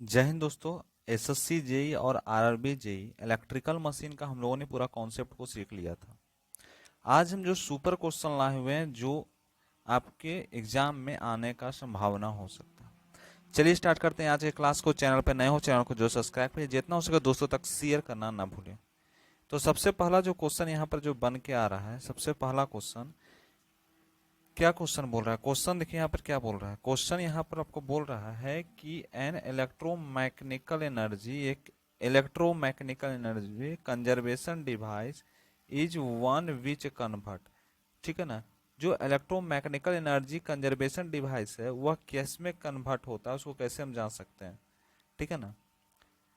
जय हिंद दोस्तों। SSC JE और आरआरबी जेई इलेक्ट्रिकल मशीन का हम लोगों ने पूरा कॉन्सेप्ट को सीख लिया था। आज हम जो सुपर क्वेश्चन लाए हुए हैं जो आपके एग्जाम में आने का संभावना हो सकता है। चलिए स्टार्ट करते हैं आज के क्लास को। चैनल पर नए हो चैनल को जो सब्सक्राइब करिए, जितना हो सके दोस्तों तक शेयर करना ना भूलें। तो सबसे पहला जो क्वेश्चन यहाँ पर जो बन के आ रहा है, सबसे पहला क्वेश्चन क्या क्वेश्चन बोल रहा है? क्वेश्चन देखिए यहाँ पर क्या बोल रहा है। क्वेश्चन यहाँ पर आपको बोल रहा है कि एन इलेक्ट्रोमैकेनिकल एनर्जी, एक electromechanical energy conservation device is one which convert. ठीक है ना। जो इलेक्ट्रोमैकेनिकल एनर्जी कंजर्वेशन डिवाइस है वह किस में कन्वर्ट होता है, उसको कैसे हम जान सकते हैं। ठीक है ना।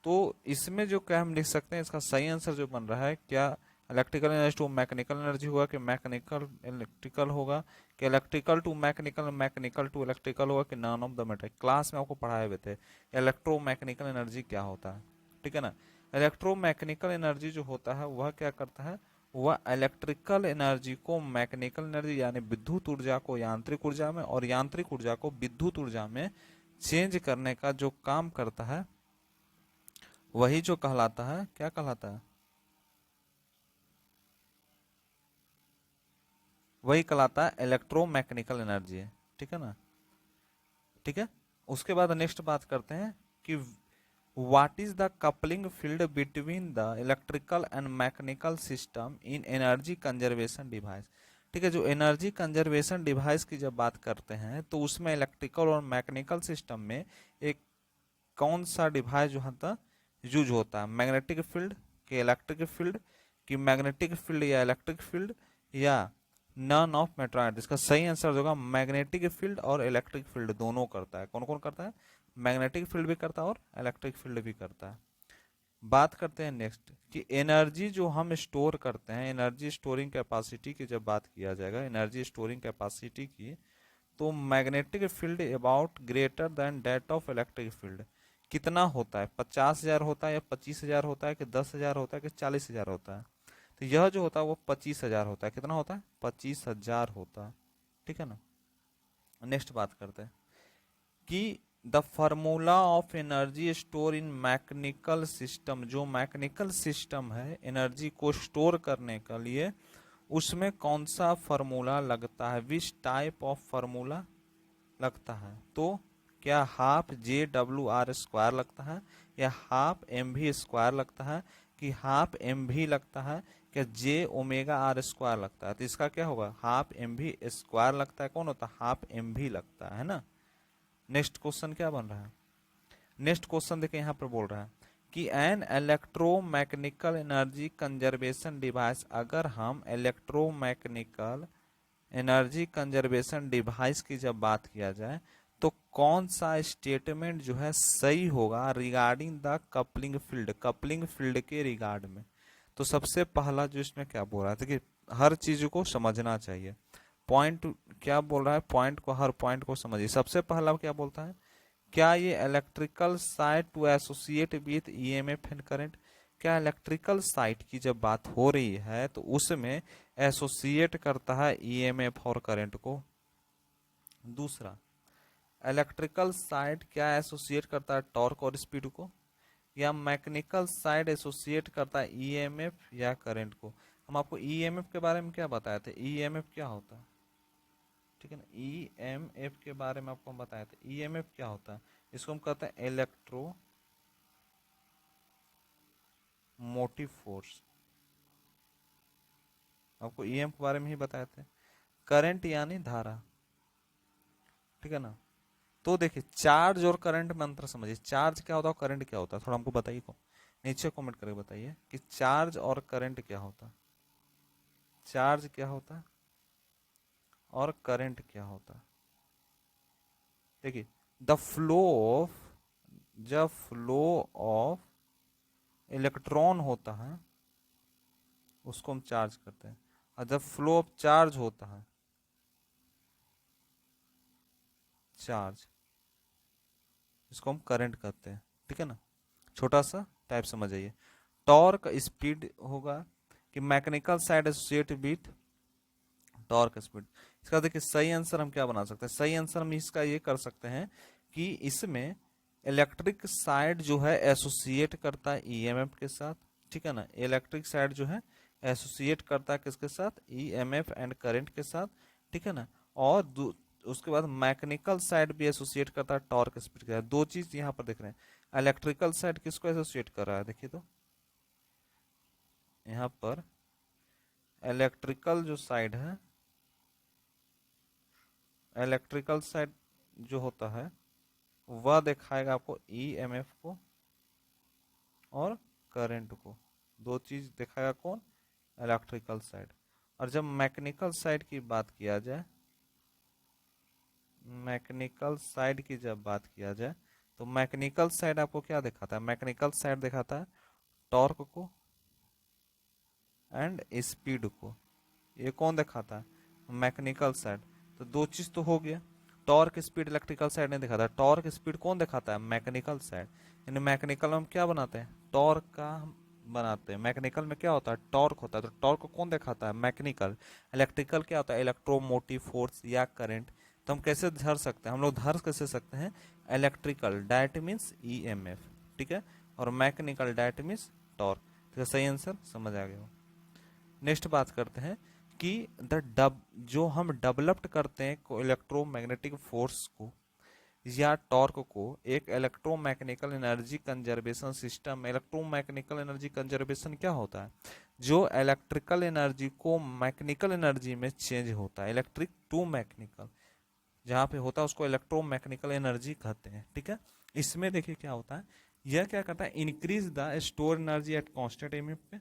तो इसमें जो क्या हम लिख सकते हैं, इसका सही आंसर जो बन रहा है, क्या electrical energy to mechanical energy होगा कि मैकेनिकल इलेक्ट्रिकल होगा कि electrical to mechanical, mechanical to electrical होगा कि none of the matter. Class में आपको पढ़ाए हुए थे इलेक्ट्रोमैकेनिकल एनर्जी क्या होता है। ठीक है ना। इलेक्ट्रोमैकेनिकल एनर्जी जो होता है वह क्या करता है, वह इलेक्ट्रिकल एनर्जी को मैकेनिकल एनर्जी यानी विद्युत ऊर्जा को यांत्रिक ऊर्जा में और यांत्रिक ऊर्जा को विद्युत ऊर्जा में चेंज करने का जो काम करता है वही जो कहलाता है, क्या कहलाता है, वही कहलाता है इलेक्ट्रोमैकेनिकल एनर्जी है। ठीक है ना। ठीक है। उसके बाद नेक्स्ट बात करते हैं कि what is the coupling field between the electrical and mechanical system in energy conservation device. ठीक है। जो एनर्जी कंजर्वेशन डिवाइस की जब बात करते हैं तो उसमें इलेक्ट्रिकल और मैकेनिकल सिस्टम में एक कौन सा डिवाइस जो होता यूज होता है, मैग्नेटिक फील्ड कि इलेक्ट्रिक फील्ड, कि मैग्नेटिक फील्ड या इलेक्ट्रिक फील्ड, या नन ऑफ मेट्रॉइड। इसका सही आंसर होगा मैग्नेटिक फील्ड और इलेक्ट्रिक फील्ड दोनों करता है। कौन कौन करता है? मैग्नेटिक फील्ड भी करता है और इलेक्ट्रिक फील्ड भी करता है। बात करते हैं नेक्स्ट कि एनर्जी जो हम स्टोर करते हैं, एनर्जी स्टोरिंग कैपेसिटी की जब बात किया जाएगा, एनर्जी स्टोरिंग कैपेसिटी की, तो magnetic field about greater than that of electric field कितना होता है? 50,000 होता है या 25,000 होता है कि 10,000 होता है कि 40,000 होता है? तो यह जो होता है वो 25,000 होता है। कितना होता है? 25,000 होता है। ठीक है ना। नेक्स्ट बात करते हैं कि the formula of energy store in mechanical system, जो मैकेनिकल सिस्टम है एनर्जी को स्टोर करने के लिए उसमें कौन सा फार्मूला लगता है, विच टाइप ऑफ फार्मूला लगता है? तो क्या half J W R square लगता है या हाफ एम भी स्क्वायर लगता है कि हाफ एम भी लगता है, क्या जे ओमेगा आर स्क्वायर लगता है? तो इसका क्या होगा, हाफ एम भी स्क्वायर लगता है। कौन होता है? हाफ एम भी लगता है ना। नेक्स्ट क्वेश्चन क्या बन रहा है? नेक्स्ट क्वेश्चन देखिए यहाँ पर बोल रहा है कि an electromechanical energy conservation device, अगर हम इलेक्ट्रोमैकेनिकल एनर्जी कंजर्वेशन डिवाइस की जब बात किया जाए तो कौन सा स्टेटमेंट जो है सही होगा regarding the coupling field, coupling field के रिगार्ड में। तो सबसे पहला जो इसमें क्या बोल रहा है, देखिए हर चीज को समझना चाहिए। पॉइंट क्या बोल रहा है, पॉइंट को, हर पॉइंट को समझिए। सबसे पहला क्या बोलता है, क्या ये electrical side to associate with EMF and current. क्या इलेक्ट्रिकल साइट की जब बात हो रही है तो उसमें एसोसिएट करता है ईएमएफ और करंट को। दूसरा, इलेक्ट्रिकल साइट क्या एसोसिएट करता है टॉर्क और स्पीड को, या मैकेनिकल साइड एसोसिएट करता है ईएमएफ या करंट को। हम आपको ईएमएफ के बारे में क्या बताए थे, ईएमएफ क्या होता है? ठीक है ना। ईएमएफ के बारे में आपको हम बताए थे। ईएमएफ क्या होता है? इसको हम कहते हैं इलेक्ट्रो मोटिव फोर्स। आपको ईएमएफ के बारे में ही बताए थे। करंट यानी धारा। ठीक है ना। तो देखिए चार्ज और करंट में अंतर समझिए। चार्ज क्या होता है, करंट क्या होता है, थोड़ा हमको बताइए को, नीचे कमेंट करके बताइए कि चार्ज और करंट क्या होता है। चार्ज क्या होता है और करंट क्या होता है? देखिए द फ्लो ऑफ, जब फ्लो ऑफ इलेक्ट्रॉन होता है उसको हम चार्ज करते हैं, और जब फ्लो ऑफ चार्ज होता है, चार्ज, इसको हम करंट कहते हैं। ठीक है ना। छोटा सा टाइप समझ आइए। टॉर्क स्पीड होगा कि mechanical side associate with torque speed. इसका देखिए सही आंसर हम क्या बना सकते हैं, सही आंसर हम इसका ये कर सकते हैं कि इसमें इलेक्ट्रिक साइड जो है एसोसिएट करता है ईएमएफ के साथ, ठीक है ना। इलेक्ट्रिक साइड जो है एसोसिएट करता है किसके साथ, ईएमएफ एंड करंट के साथ, ठीक है ना। और उसके बाद मैकेनिकल साइड भी एसोसिएट करता है टॉर्क स्पीड के साथ। दो चीज यहाँ पर देख रहे हैं। इलेक्ट्रिकल साइड किसको एसोसिएट कर रहा है, देखिए तो यहाँ पर इलेक्ट्रिकल जो साइड है, इलेक्ट्रिकल साइड जो होता है वह दिखाएगा आपको ईएमएफ को और करंट को। दो चीज दिखाएगा कौन, इलेक्ट्रिकल साइड। और जब मैकेनिकल साइड की बात किया जाए, मैकेनिकल साइड की जब बात किया जाए तो मैकेनिकल साइड आपको क्या दिखाता है, मैकेनिकल साइड दिखाता है टॉर्क को एंड स्पीड को। ये कौन दिखाता है, मैकेनिकल साइड। तो दो चीज तो हो गया, टॉर्क स्पीड इलेक्ट्रिकल साइड नहीं दिखाता, टॉर्क स्पीड कौन दिखाता है, मैकेनिकल साइड। यानी मैकेनिकल में हम क्या बनाते हैं, टॉर्क का हम बनाते हैं। मैकेनिकल में क्या होता है, टॉर्क होता है, तो टॉर्क को कौन दिखाता है, मैकेनिकल। इलेक्ट्रिकल क्या होता है, इलेक्ट्रोमोटिव फोर्स या करंट। तो हम कैसे धर सकते हैं, हम लोग धर कैसे सकते हैं, इलेक्ट्रिकल डायट मीन्स ईएमएफ, ठीक है, और मैकेनिकल डायट मीन्स टॉर्क। तो सही आंसर समझ आ गया। नेक्स्ट बात करते हैं कि जो हम डेवलप्ड करते हैं इलेक्ट्रोमैग्नेटिक फोर्स को या टॉर्क को एक electromechanical energy conservation system. Electromechanical energy conservation क्या होता है, जो इलेक्ट्रिकल एनर्जी को मैकेनिकल एनर्जी में चेंज होता है, इलेक्ट्रिक टू मैकेनिकल जहाँ पे होता है उसको इलेक्ट्रोमैकेनिकल एनर्जी कहते हैं, ठीक है। इसमें देखिए क्या होता है, यह क्या करता है, increase the store energy at constant MF पे,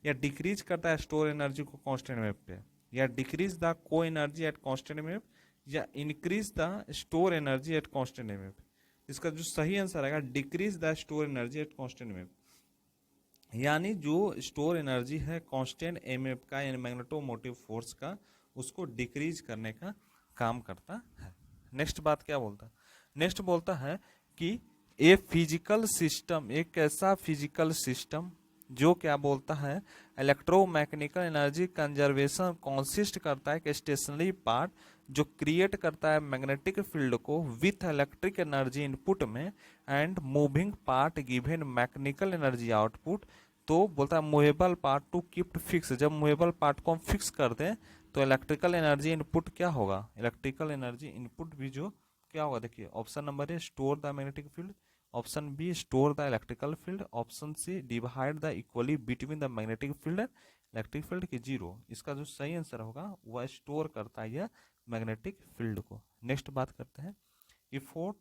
या डिक्रीज करता है स्टोर एनर्जी को कांस्टेंट एमएफ पे, या decrease the co energy at constant EMF, या increase the store energy at constant MF. इसका जो सही आंसर आएगा decrease the store energy at constant MF. यानी जो स्टोर एनर्जी है कांस्टेंट एमएफ का यानी मैग्नेटोमोटिव फोर्स का, उसको डिक्रीज करने का काम करता है। नेक्स्ट बात क्या बोलता है, नेक्स्ट बोलता है कि ए फिजिकल सिस्टम, एक ऐसा फिजिकल सिस्टम जो क्या बोलता है, इलेक्ट्रोमैकेनिकल एनर्जी कंजर्वेशन कॉन्सिस्ट करता है एक स्टेशनरी पार्ट जो क्रिएट करता है मैग्नेटिक फील्ड को विथ इलेक्ट्रिक एनर्जी इनपुट में and moving part given mechanical energy output. तो बोलता है movable part two keeped fix, जब मूवेबल पार्ट को हम फिक्स कर दें तो इलेक्ट्रिकल एनर्जी इनपुट क्या होगा, इलेक्ट्रिकल एनर्जी इनपुट भी जो क्या होगा, देखिए option number A store the magnetic field, option B store the electrical field, option C divide the equally between the magnetic field and electric field की zero. इसका जो सही आंसर होगा वह स्टोर करता है यह मैग्नेटिक फील्ड को। नेक्स्ट बात करते हैं, effort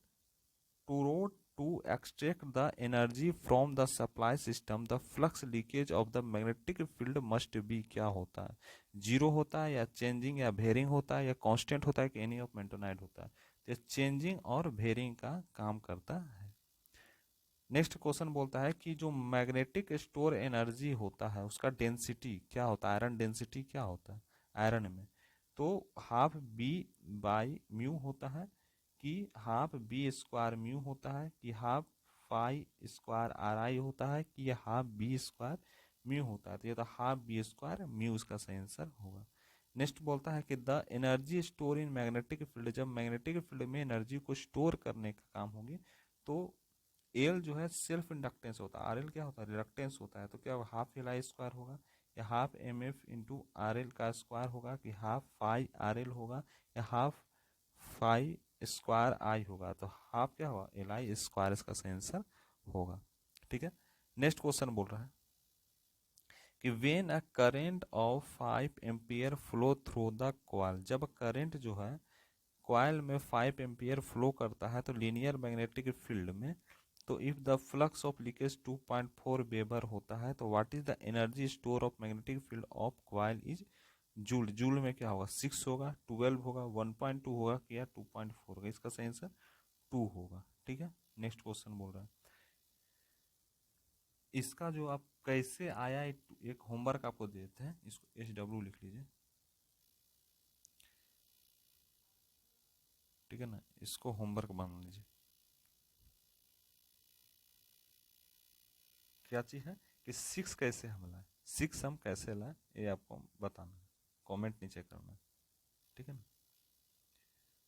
to road to extract the energy from the supply system the flux leakage of the magnetic field must be, क्या होता है, जीरो होता है या चेंजिंग या वेरिंग होता है या कांस्टेंट होता है कि एनी ऑफ मेंटोनाइड होता है। तो चेंजिंग और वेरिंग का काम करता है। नेक्स्ट क्वेश्चन बोलता है कि जो मैग्नेटिक स्टोर एनर्जी होता है उसका डेंसिटी क्या होता है, आयरन डेंसिटी क्या होता है आयरन में, तो हाफ बी बाई म्यू होता है कि हाफ बी स्क्वायर म्यू होता है कि half phi square R I होता है कि यह हाफ बी स्क्वायर म्यू होता है। तो ये तो हाफ बी स्क्वायर म्यू इसका सही आंसर होगा। नेक्स्ट बोलता है कि the energy store in magnetic field, जब मैग्नेटिक फील्ड में एनर्जी को स्टोर करने का काम होगी तो एल जो है सेल्फ इंडक्टेंस होता है, आर एल क्या होता है, रिडक्टेंस होता है। तो क्या हाफ एल आई स्क्वायर होगा या half M F into R L का स्क्वायर होगा कि हाफ फाई आर एल होगा या हाफ फाई स्क्वायर आई होगा। तो हाफ क्या होगा, एल आई स्क्वायर इसका सही आंसर होगा, ठीक है। नेक्स्ट क्वेश्चन बोल रहा है कि when a current of 5 ampere flow through the coil, जब करंट जो है कॉइल में 5 एम्पियर फ्लो करता है तो लीनियर मैग्नेटिक फील्ड में, तो if the flux of leakage 2.4 weber होता है तो what is the energy store of magnetic field of coil is joule. Joule में क्या होगा, 6 होगा, 12 होगा, 1.2 होगा या 2.4 होगा, इसका सही आंसर 2 होगा, ठीक है। नेक्स्ट क्वेश्चन बोल रहा है इसका जो आप कैसे आया, एक होमवर्क आपको देते हैं, इसको SW लिख लीजिए, ठीक है ना, इसको होमवर्क बना लीजिए। क्या चीज़ है कि 6 कैसे हम लाए, 6 हम कैसे लाए ये आपको बताना है, कमेंट नीचे करना है, ठीक है ना।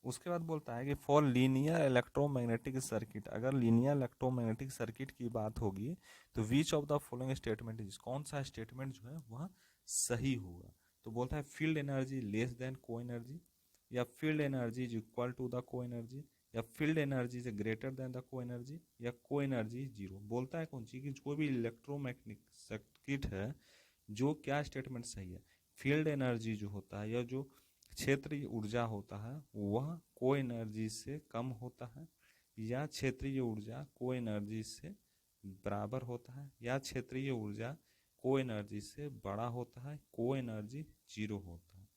उसके बाद बोलता है कि फॉर लीनियर इलेक्ट्रोमैग्नेटिक सर्किट, अगर लीनियर इलेक्ट्रोमैग्नेटिक सर्किट की बात होगी तो which of the following statement is, कौन सा स्टेटमेंट जो है वह सही होगा। तो बोलता है field energy less than co energy, या field energy is equal to the co energy, या field energy is greater than the co energy, या को एनर्जी जीरो। बोलता है कौन सी कि कोई भी इलेक्ट्रोमैग्नेटिक सर्किट है जो क्या स्टेटमेंट सही है, फील्ड एनर्जी जो होता है या जो क्षेत्रीय ऊर्जा होता है वह को एनर्जी से कम होता है, या क्षेत्रीय ऊर्जा को एनर्जी से बराबर होता है, या क्षेत्रीय ऊर्जा को एनर्जी से बड़ा होता है, को एनर्जी जीरो होता है।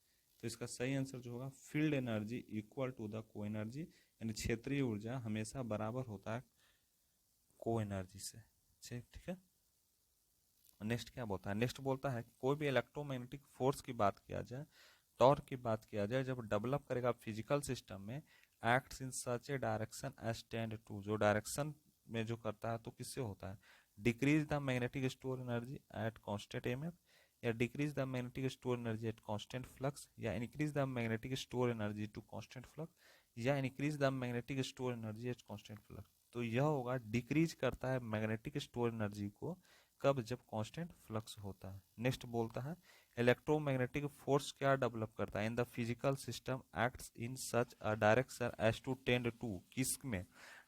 तो इसका सही आंसर जो होगा field energy equal to the co energy, यानी क्षेत्रीय ऊर्जा हमेशा बराबर होता है को एनर्जी से। ठीक है। नेक्स्ट क्या बोलता है, नेक्स्ट बोलता है कि कोई भी इलेक्ट्रोमैग्नेटिक फोर्स की बात किया जाए, टॉर्क की बात किया जाए, जब डेवलप करेगा फिजिकल सिस्टम में, acts in such a direction as tend to, जो डायरेक्शन में जो करता है तो किससे होता है, decrease the magnetic store energy at constant EMF, या decrease the magnetic store energy at constant flux, या increase the magnetic store energy to constant flux, या increase the magnetic store energy at constant flux. तो यह होगा decrease करता है magnetic store energy को, कब, जब कांस्टेंट फ्लक्स होता है। नेक्स्ट बोलता है इलेक्ट्रोमैग्नेटिक फोर्स क्या डेवलप करता है in the physical system acts in such a direction as to tend to, किस में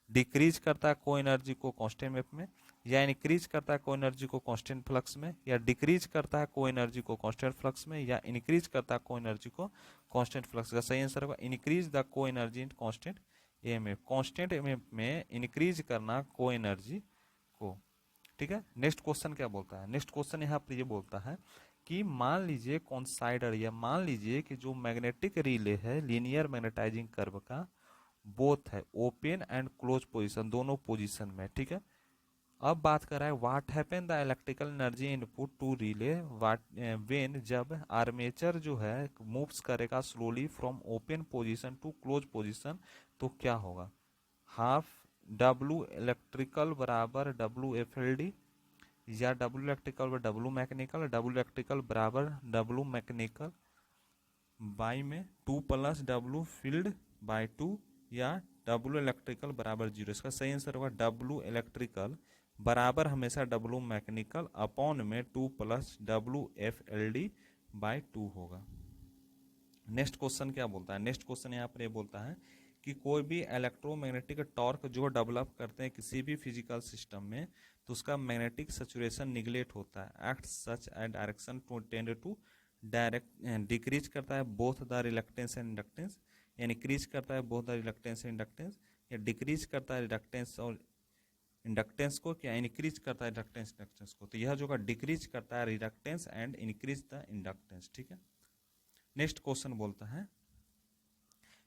डिक्रीज करता है को एनर्जी को कांस्टेंट वेव में, या इंक्रीज करता है को एनर्जी को कांस्टेंट फ्लक्स में, या डिक्रीज करता है को एनर्जी को कांस्टेंट फ्लक्स में, या इंक्रीज करता है को एनर्जी को कांस्टेंट फ्लक्स। का सही आंसर होगा increase the co energy in constant MF, constant MF में इंक्रीज करना को एनर्जी को। ठीक है। नेक्स्ट क्वेश्चन क्या बोलता है, नेक्स्ट क्वेश्चन यहाँ पर ये बोलता है कि मान लीजिए कॉन्साइडर, या मान लीजिए कि जो मैग्नेटिक रिले है लीनियर मैग्नेटाइजिंग कर्व का, बोथ है ओपन एंड क्लोज पोजीशन, दोनों पोजीशन में। ठीक है। अब बात कर रहा है what happen the electrical energy input to relay what when, जब आर्मेचर जो है मूव्स करेगा slowly from open position to close position, तो क्या होगा, हाफ डब्ल्यू इलेक्ट्रिकल बराबर डब्ल्यू एफ एल डी, या डब्ल्यू इलेक्ट्रिकल बराबर डब्ल्यू मैकेनिकल, डब्ल्यू इलेक्ट्रिकल बराबर डब्ल्यू मैकेनिकल बाई में 2 प्लस डब्ल्यू फील्ड बाई 2, या डब्ल्यू इलेक्ट्रिकल बराबर जीरो। इसका सही आंसर होगा डब्ल्यू इलेक्ट्रिकल बराबर हमेशा डब्ल्यू मैकेनिकल अपॉन में 2 plus W F L D by 2 होगा। नेक्स्ट क्वेश्चन क्या बोलता है, नेक्स्ट क्वेश्चन यहाँ पर ये बोलता है कि कोई भी इलेक्ट्रोमैग्नेटिक टॉर्क जो डेवलप करते हैं किसी भी फिजिकल सिस्टम में, तो उसका मैग्नेटिक सैचुरेशन निगलेक्ट होता है, act such a direction to tend to direct, decrease करता है both the reluctance and inductance, या इंक्रीज करता है both the reluctance and inductance, या डिक्रीज करता है रिलक्टेंस और इंडक्टेंस को, क्या इंक्रीज करता है रिलक्टेंस इंडक्टेंस को। तो यह जो डिक्रीज करता है reluctance and increase the inductance. ठीक है। नेक्स्ट क्वेश्चन बोलता है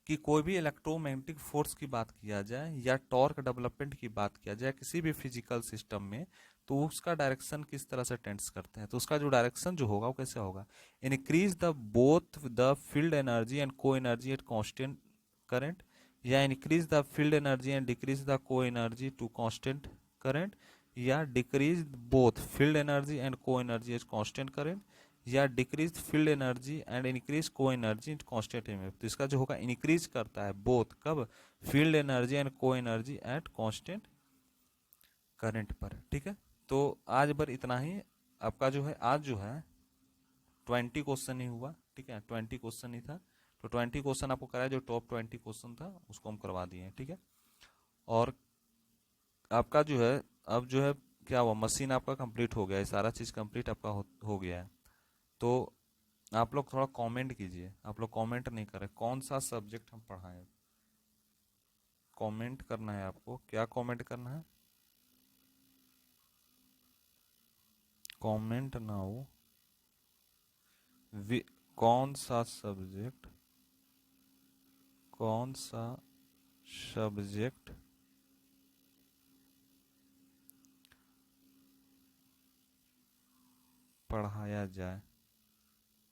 कि कोई भी इलेक्ट्रोमैग्नेटिक फोर्स की बात किया जाए या टॉर्क डेवलपमेंट की बात किया जाए किसी भी फिजिकल सिस्टम में, तो उसका डायरेक्शन किस तरह से टेंड्स करते हैं, तो उसका जो डायरेक्शन जो होगा वो कैसे होगा, increase the both the field energy and को एनर्जी एट कांस्टेंट करंट, या increase the field energy and decrease the co energy to constant current, या decrease both field energy and को एनर्जी एट कांस्टेंट करंट, या decrease field energy and increase को energy constant MF. तो इसका जो होगा increase करता है बोथ, कब, फील्ड एनर्जी एंड को एनर्जी एट कांस्टेंट करंट पर। ठीक है। तो आज पर इतना ही। आपका जो है आज जो है 20 क्वेश्चन ही हुआ। ठीक है, 20 क्वेश्चन ही था, तो 20 क्वेश्चन आपको कराया, जो टॉप 20 क्वेश्चन था उसको हम करवा दिए हैं। ठीक है। और आपका जो है अब जो है क्या हुआ, मशीन आपका कंप्लीट हो गया है, सारा चीज़ कंप्लीट आपका हो गया है। तो आप लोग थोड़ा कमेंट कीजिए, आप लोग कमेंट नहीं करें कौन सा सब्जेक्ट हम पढ़ाएं, कमेंट करना है आपको। क्या कमेंट करना है, कमेंट नाउ, कौन सा सब्जेक्ट, कौन सा सब्जेक्ट पढ़ाया जाए,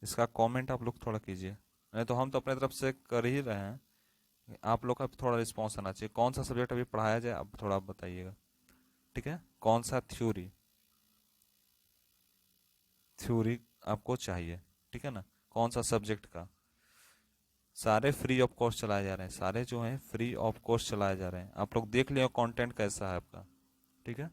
इसका कमेंट आप लोग थोड़ा कीजिए। नहीं तो हम तो अपने तरफ से कर ही रहे हैं, आप लोग का थोड़ा रिस्पॉन्स आना चाहिए। कौन सा सब्जेक्ट अभी पढ़ाया जाए आप थोड़ा आप बताइएगा। ठीक है, कौन सा थ्योरी, थ्योरी आपको चाहिए, ठीक है ना, कौन सा सब्जेक्ट का। सारे फ्री ऑफ कॉस्ट चलाए जा रहे हैं, सारे जो हैं फ्री ऑफ कॉस्ट चलाए जा रहे हैं। आप लोग देख लियो कंटेंट कैसा है आपका, ठीक है।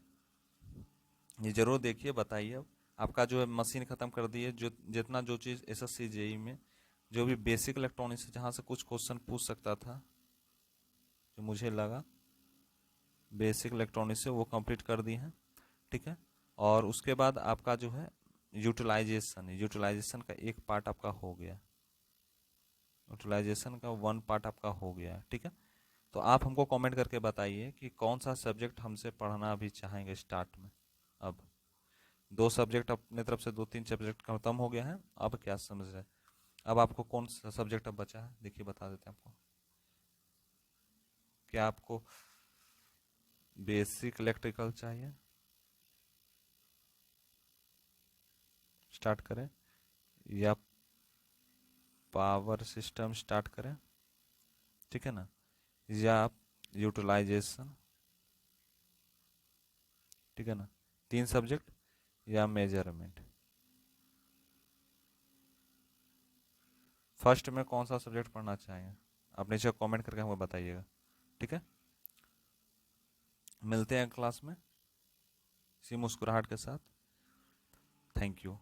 ये जरूर देखिए, बताइए। अब आपका जो है मशीन ख़त्म कर दी है, जो जितना जो चीज़ एसएससी जेई में जो भी बेसिक इलेक्ट्रॉनिक्स से जहाँ से कुछ क्वेश्चन पूछ सकता था, जो मुझे लगा बेसिक इलेक्ट्रॉनिक्स से, वो कंप्लीट कर दी हैं, ठीक है। और उसके बाद आपका जो है यूटिलाइजेशन, यूटिलाइजेशन का एक पार्ट आपका हो गया, यूटिलाइजेशन का वन पार्ट आपका हो गया, ठीक है। तो आप हमको कमेंट करके बताइए कि कौन सा सब्जेक्ट हमसे पढ़ना अभी चाहेंगे स्टार्ट में। अब दो सब्जेक्ट अपने तरफ से, दो तीन सब्जेक्ट खत्म हो गया है, अब क्या समझ रहे हैं? अब आपको कौन सा सब्जेक्ट अब बचा है, देखिए बता देते हैं आपको। क्या आपको बेसिक इलेक्ट्रिकल चाहिए, स्टार्ट करें, या पावर सिस्टम स्टार्ट करें, ठीक है ना, या आप यूटिलाइजेशन, ठीक है ना, तीन सब्जेक्ट, या मेजरमेंट। फर्स्ट में कौन सा सब्जेक्ट पढ़ना चाहेंगे, आप नीचे कमेंट करके हमको बताइएगा, ठीक है। मिलते हैं क्लास में इसी मुस्कुराहट के साथ। Thank you.